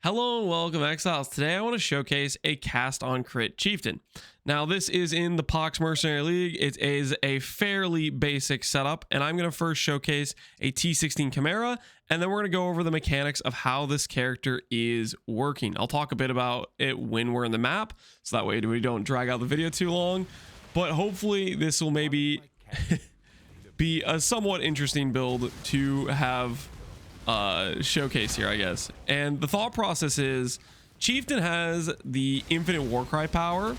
Hello and welcome, Exiles. Today I want to showcase a cast on crit Chieftain. Now this is in the Pox Mercenary League. It is a fairly basic setup, and I'm going to first showcase a T16 Chimera, and then we're going to go over the mechanics of how this character is working. I'll talk a bit about it when we're in the map, so that way we don't drag out the video too long, but hopefully this will maybe be a somewhat interesting build to have showcase here, I guess. And the thought process is Chieftain has the infinite Warcry power,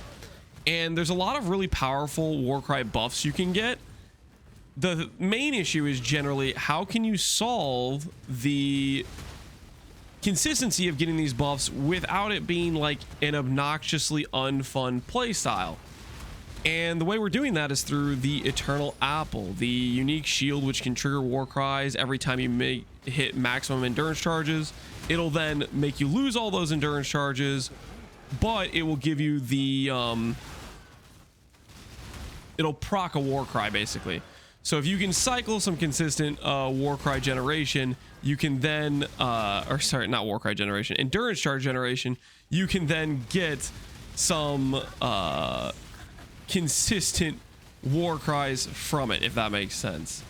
and there's a lot of really powerful Warcry buffs you can get. The main issue is generally how can you solve the consistency of getting these buffs without it being like an obnoxiously unfun playstyle. And the way we're doing that is through the Eternal Apple, the unique shield which can trigger Warcries every time you hit maximum endurance charges. It'll then make you lose all those endurance charges, but it will give you the it'll proc a Warcry basically. So if you can cycle some consistent Warcry generation, you can then or sorry, not Warcry generation, endurance charge generation, you can then get some consistent Warcries from it, if that makes sense.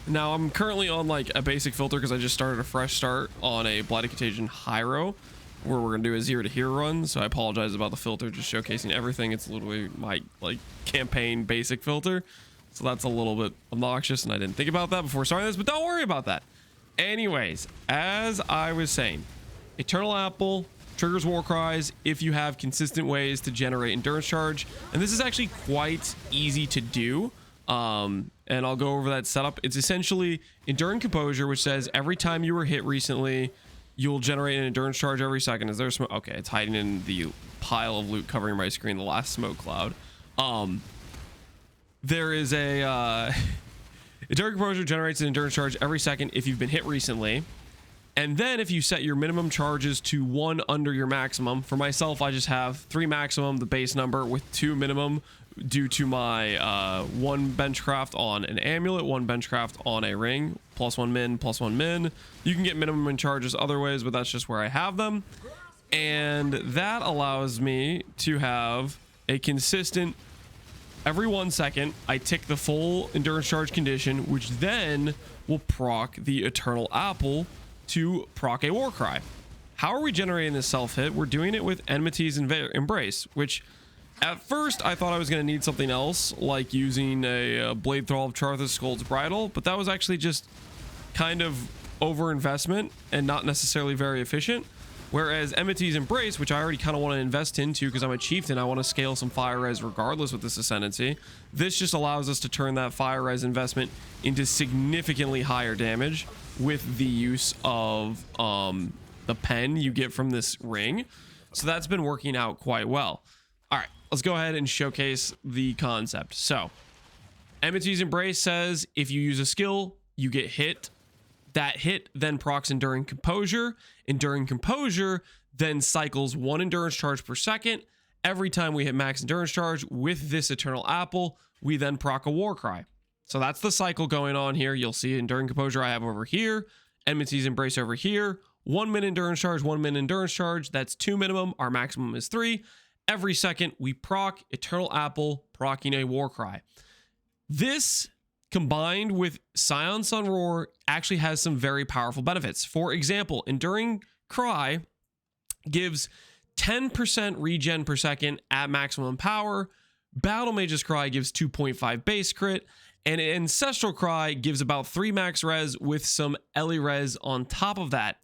Now I'm currently on like a basic filter because I just started a fresh start on a Blighted Contagion Hyro where we're gonna do a 0 to hero run, so I apologize about the filter, just showcasing everything. It's literally my like campaign basic filter, so that's a little bit obnoxious and I didn't think about that before starting this, but don't worry about that. Anyways, as I was saying, Eternal Apple triggers Warcries if you have consistent ways to generate endurance charge, and this is actually quite easy to do. And I'll go over that setup. It's essentially Enduring Composure, which says every time you were hit recently, you'll generate an endurance charge every second. Is there smoke? Okay, it's hiding in the pile of loot covering my screen, the last smoke cloud. There is a Enduring Composure generates an endurance charge every second if you've been hit recently. And then if you set your minimum charges to 1 under your maximum, for myself, I just have 3 maximum, the base number, with 2 minimum due to my 1 benchcraft on an amulet, 1 benchcraft on a ring, +1 min, +1 min. You can get minimum charges other ways, but that's just where I have them. And that allows me to have a consistent, every 1 second, I tick the full endurance charge condition, which then will proc the Eternal Apple to proc a Warcry. How are we generating this self-hit? We're doing it with Enmity's Embrace, which at first I thought I was going to need something else, like using a Blade Thrall of Charthus Skuld's Bridle, but that was actually just kind of over-investment and not necessarily very efficient. Whereas Enmity's Embrace, which I already kind of want to invest into because I'm a Chieftain, I want to scale some fire res regardless with this Ascendancy. This just allows us to turn that fire res investment into significantly higher damage with the use of the pen you get from this ring. So that's been working out quite well. All right, let's go ahead and showcase the concept. So Enmity's Embrace says if you use a skill, you get hit. That hit then procs Enduring Composure. Enduring Composure then cycles 1 endurance charge per second. Every time we hit max endurance charge with this Eternal Apple, we then proc a Warcry. So that's the cycle going on here. You'll see Enduring Composure I have over here, Enmity's Embrace over here, 1 min endurance charge, 1 min endurance charge. That's 2 minimum. Our maximum is 3. Every second we proc Eternal Apple, proccing a Warcry. This combined with Scion Sun Roar actually has some very powerful benefits. For example, Enduring Cry gives 10% regen per second at maximum power. Battle Mage's Cry gives 2.5 base crit. And Ancestral Cry gives about 3 max res with some Ellie res on top of that.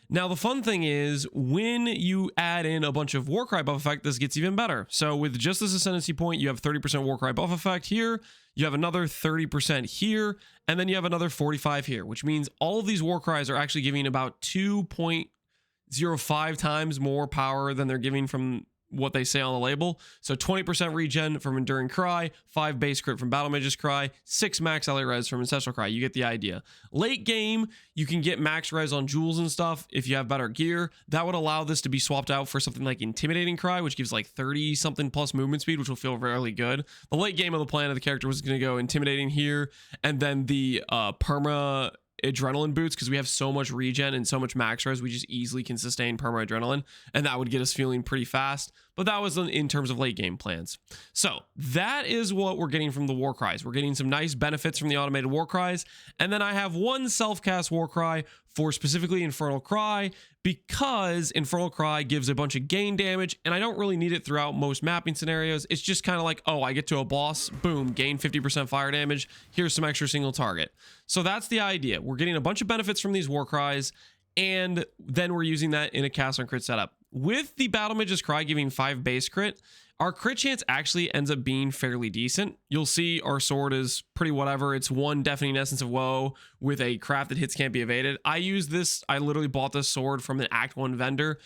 Now, the fun thing is when you add in a bunch of Warcry buff effect, this gets even better. So with just this Ascendancy point, you have 30% Warcry buff effect here, you have another 30% here, and then you have another 45 here, which means all of these Warcries are actually giving about 2.05 times more power than they're giving from what they say on the label. So 20% regen from Enduring Cry, 5 base crit from Battle Mage's Cry, 6 max LA res from Ancestral Cry. You get the idea. Late game, you can get max res on jewels and stuff if you have better gear. That would allow this to be swapped out for something like Intimidating Cry, which gives like 30 something plus movement speed, which will feel really good. The late game of the plan of the character was going to go Intimidating here, and then the perma adrenaline boots because we have so much regen and so much max res. We just easily can sustain perma adrenaline, and that would get us feeling pretty fast. But that was in terms of late game plans. So that is what we're getting from the Warcries. We're getting some nice benefits from the automated Warcries, and then I have one self-cast Warcry for specifically Infernal Cry, because Infernal Cry gives a bunch of gain damage, and I don't really need it throughout most mapping scenarios. It's just kind of like, oh, I get to a boss, boom, gain 50% fire damage, here's some extra single target. So that's the idea. We're getting a bunch of benefits from these Warcries, and then we're using that in a cast on crit setup. With the Battle Mage's Cry giving 5 base crit, our crit chance actually ends up being fairly decent. You'll see our sword is pretty whatever. It's 1 Deafening Essence of Woe with a craft that hits can't be evaded. I use this. I literally bought this sword from an Act 1 vendor.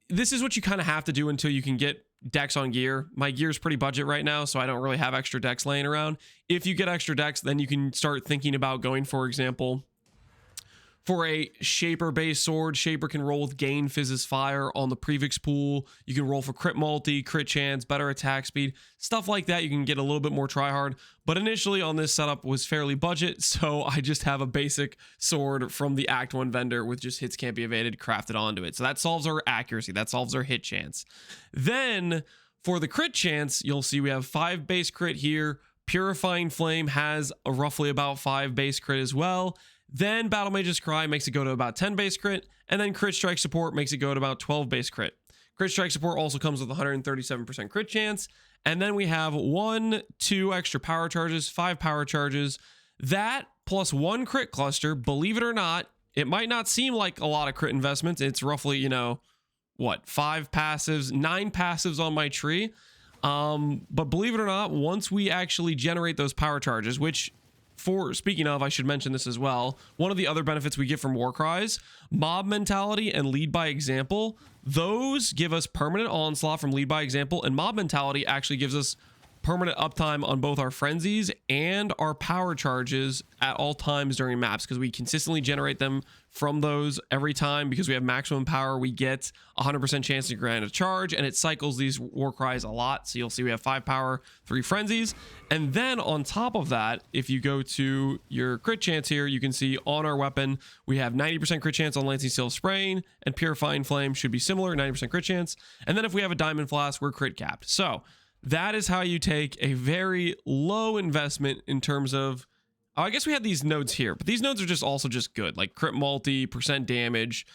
This is what you kind of have to do until you can get decks on gear. My gear is pretty budget right now, so I don't really have extra decks laying around. If you get extra decks, then you can start thinking about going, for example, for a Shaper based sword. Shaper can roll with Gain Fizz's Fire on the Prefix pool. You can roll for crit multi, crit chance, better attack speed, stuff like that. You can get a little bit more tryhard. But initially on this setup was fairly budget, so I just have a basic sword from the Act 1 vendor with just hits can't be evaded crafted onto it. So that solves our accuracy, that solves our hit chance. Then for the crit chance, you'll see we have 5 base crit here. Purifying Flame has a roughly about 5 base crit as well. Then Battle Mage's Cry makes it go to about 10 base crit, and then Crit Strike Support makes it go to about 12 base crit. Crit Strike Support also comes with 137% crit chance, and then we have 1, 2 extra power charges, 5 power charges. That plus 1 crit cluster, believe it or not, it might not seem like a lot of crit investments. It's roughly, you know, what, 5 passives, 9 passives on my tree. But believe it or not, once we actually generate those power charges, which, speaking of, I should mention this as well. One of the other benefits we get from Warcries, Mob Mentality and Lead by Example, those give us permanent onslaught from Lead by Example, and Mob Mentality actually gives us permanent uptime on both our frenzies and our power charges at all times during maps, because we consistently generate them from those every time. Because we have maximum power, we get 100% chance to grant a charge, and it cycles these Warcries a lot. So you'll see we have 5 power, 3 frenzies, and then on top of that, if you go to your crit chance here, you can see on our weapon we have 90% crit chance on Lancing Steel Spraying, and Purifying Flame should be similar, 90% crit chance. And then if we have a Diamond Flask, we're crit capped. So that is how you take a very low investment in terms of, oh, I guess we had these nodes here, but these nodes are just also just good, like crit multi, percent damage,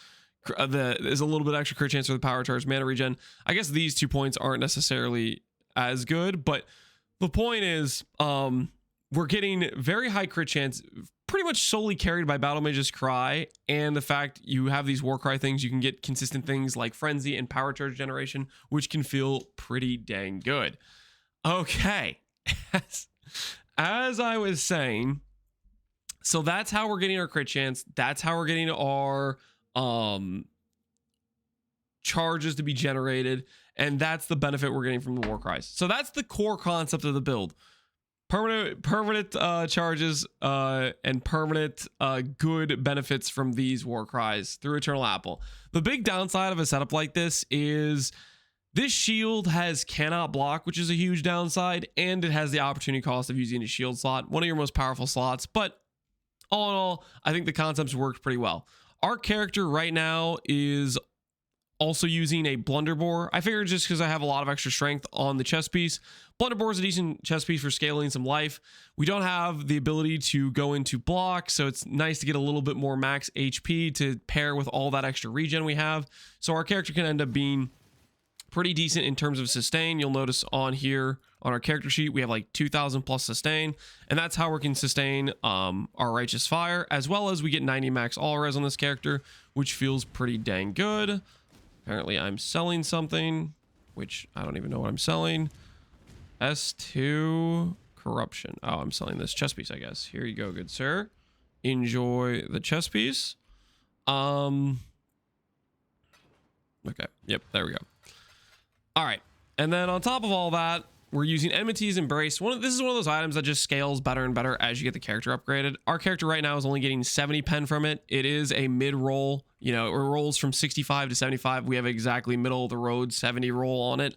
there's a little bit extra crit chance for the power charge, mana regen. I guess these 2 points aren't necessarily as good, but the point is, we're getting very high crit chance, pretty much solely carried by Battle Mage's Cry, and the fact you have these Warcry things, you can get consistent things like Frenzy and Power Charge generation, which can feel pretty dang good. Okay, as I was saying, so that's how we're getting our crit chance, that's how we're getting our charges to be generated, and that's the benefit we're getting from the Warcries. So that's the core concept of the build. Permanent charges and permanent good benefits from these Warcries through Eternal Apple. The big downside of a setup like this is this shield cannot block, which is a huge downside, and it has the opportunity cost of using a shield slot, one of your most powerful slots. But all in all, I think the concepts worked pretty well. Our character right now is also using a Blunderbore. I figured just because I have a lot of extra strength on the chest piece, Blunderbore is a decent chest piece for scaling some life. We don't have the ability to go into block, so it's nice to get a little bit more max HP to pair with all that extra regen we have. So our character can end up being pretty decent in terms of sustain. You'll notice on here on our character sheet we have like 2,000 plus sustain, and that's how we can sustain our Righteous Fire, as well as we get 90 max all res on this character, which feels pretty dang good. Apparently I'm selling something, which I don't even know what I'm selling. S2 Corruption. Oh, I'm selling this chess piece, I guess. Here you go, good sir. Enjoy the chess piece. Okay. Yep, there we go. All right. And then on top of all that, we're using Enmity's Embrace. This is one of those items that just scales better and better as you get the character upgraded. Our character right now is only getting 70 pen from it. It is a mid-roll. You know, it rolls from 65 to 75. We have exactly middle of the road 70 roll on it.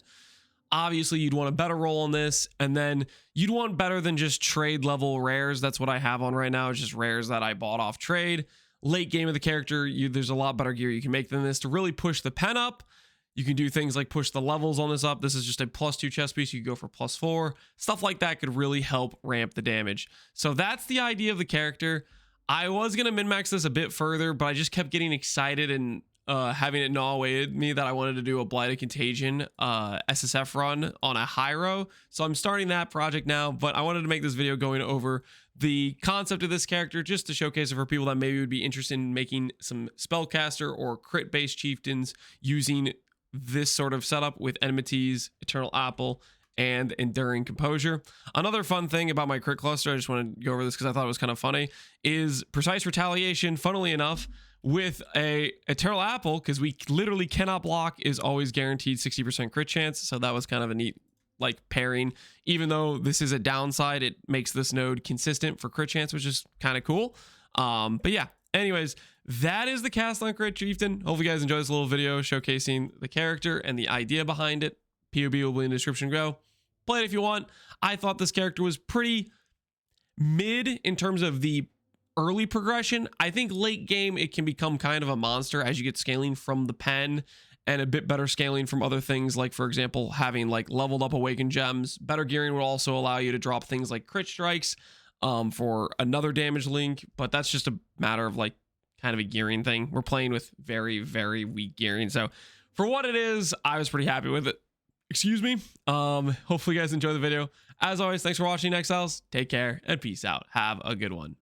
Obviously you'd want a better roll on this, and then you'd want better than just trade level rares. That's what I have on right now. It's just rares that I bought off trade. Late game of the character, there's a lot better gear you can make than this to really push the pen up. You can do things like push the levels on this up. This is just a +2 chest piece. You can go for +4. Stuff like that could really help ramp the damage. So that's the idea of the character. I was going to min-max this a bit further, but I just kept getting excited and having it gnaw away at me that I wanted to do a Blighted Contagion SSF run on a Hyro. So I'm starting that project now, but I wanted to make this video going over the concept of this character just to showcase it for people that maybe would be interested in making some spellcaster or crit-based chieftains using this sort of setup with Enmities, Eternal Apple, and Enduring Composure. Another fun thing about my crit cluster, I just want to go over this because I thought it was kind of funny, is Precise Retaliation, funnily enough, with a Eternal Apple, because we literally cannot block, is always guaranteed 60% crit chance. So that was kind of a neat like pairing. Even though this is a downside, it makes this node consistent for crit chance, which is kind of cool. But yeah, anyways, that is the cast on Crit Chieftain. Hopefully you guys enjoyed this little video showcasing the character and the idea behind it. POB will be in the description. Go play it if you want. I thought this character was pretty mid in terms of the early progression. I think late game it can become kind of a monster as you get scaling from the pen and a bit better scaling from other things, like for example having like leveled up awakened gems. Better gearing will also allow you to drop things like crit strikes for another damage link, but that's just a matter of like kind of a gearing thing. We're playing with very, very weak gearing, so for what it is, I was pretty happy with it. Excuse me. Hopefully you guys enjoy the video. As always, thanks for watching, Exiles. Take care and peace out. Have a good one.